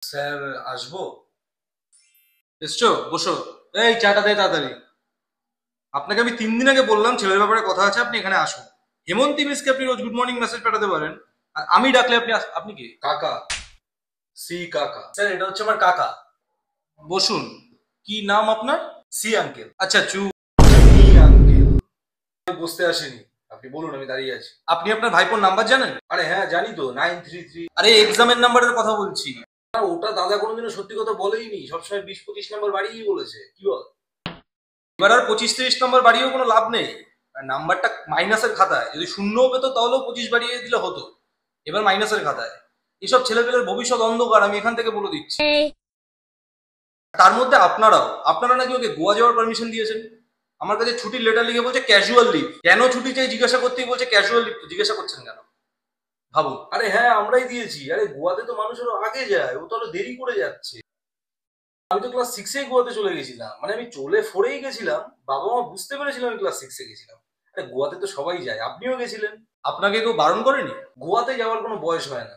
Sir, আসবো? এসছো, বসো। এই চাটা দে তাড়াতাড়ি। আপনাকে আমি 3 দিন আগে বললাম ছেলের ব্যাপারে কথা আছে, আপনি এখানে আসুন। হেমন্তী মিসকে আপনি রোজ গুড মর্নিং মেসেজ পাঠাতে পারেন, আর আমি ডাকলে আপনি কি কাকা? সি কাকা স্যার, এটা হচ্ছে আমার কাকা। বসুন। কি নাম আপনার? C uncle. আচ্ছা, সি আঙ্কেল। বসতে আসেনি, আপনি বলুন, আমি দাঁড়িয়ে আছি। আপনি আপনার ভাইপোর নাম্বার জানেন? আরে হ্যাঁ, জানি তো, 933। আরে এক্সামের নাম্বারের কথা বলছি। আর ওটা দাদা কোনোদিনও সত্যি কথা বলেইনি, সবসময় 20-25 নাম্বার বাড়িয়েই বলেছে। কি বল? এবার আর 25-30 নাম্বার বাড়িয়েও কোনো লাভ নেই। আর নাম্বারটা মাইনাসের খাতায়, যদি শূন্যও পেতো তাহলেও 25 বাড়িয়ে দিলে হতো। এবার মাইনাসের খাতায়। এসব ছেলেপেলের ভবিষ্যৎ অন্ধকার, আমি এখান থেকে বলে দিচ্ছি। তার মধ্যে আপনারা নাকি ওকে গোয়া যাওয়ার পারমিশন দিয়েছেন। আমার কাছে ছুটির লেটার লিখে বলছে ক্যাজুয়াল লিভ। কেন ছুটি চাই জিজ্ঞাসা করতেই বলছে ক্যাজুয়াল লিভ। জিজ্ঞাসা করছেন কেন ভাবুন। আরে হ্যাঁ, আমরাই দিয়েছি। আরে গোয়াতে তো মানুষ আরো আগে যায়, ও তো আরো দেরি করে যাচ্ছে। আমি তো ক্লাস 6 গোয়াতে চলে গেছিলাম, মানে আমি চলে 4-এই গেছিলাম। বাবা মা বুঝতে পেরেছিলাম আমি ক্লাস 6 গেছিলাম। আরে গোয়াতে তো সবাই যায়, আপনিও গেছিলেন। আপনাকে কেউ বারণ করেনি? গোয়াতে যাওয়ার কোনো বয়স হয় না,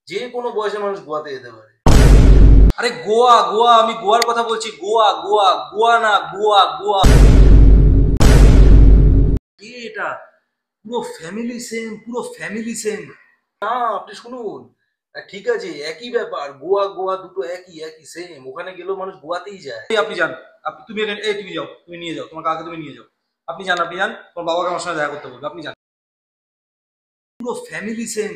যে কোনো বয়সে মানুষ গোয়াতে যেতে পারে। আরে গোয়া গোয়া, আমি গোয়ার কথা বলছি। গোয়া গোয়া, গোয়া না, গোয়া গোয়া। কি এটা? পুরো ফ্যামিলি সেম, পুরো ফ্যামিলি সেম। না, আপনি শুনুন। ঠিক আছে, একই ব্যাপার, গোয়া গোয়া দুটো একই একই সেম। ওখানে গেলেও মানুষ গোয়াতেই যায়। আপনি যান। তুমি তুমি যাও, তুমি নিয়ে যাও তোমার কাকে, তুমি নিয়ে যাও। আপনি যান, তোমার বাবাকে আমার সঙ্গে দেখা করতে বলবে, আপনি যান। পুরো ফ্যামিলি সেম।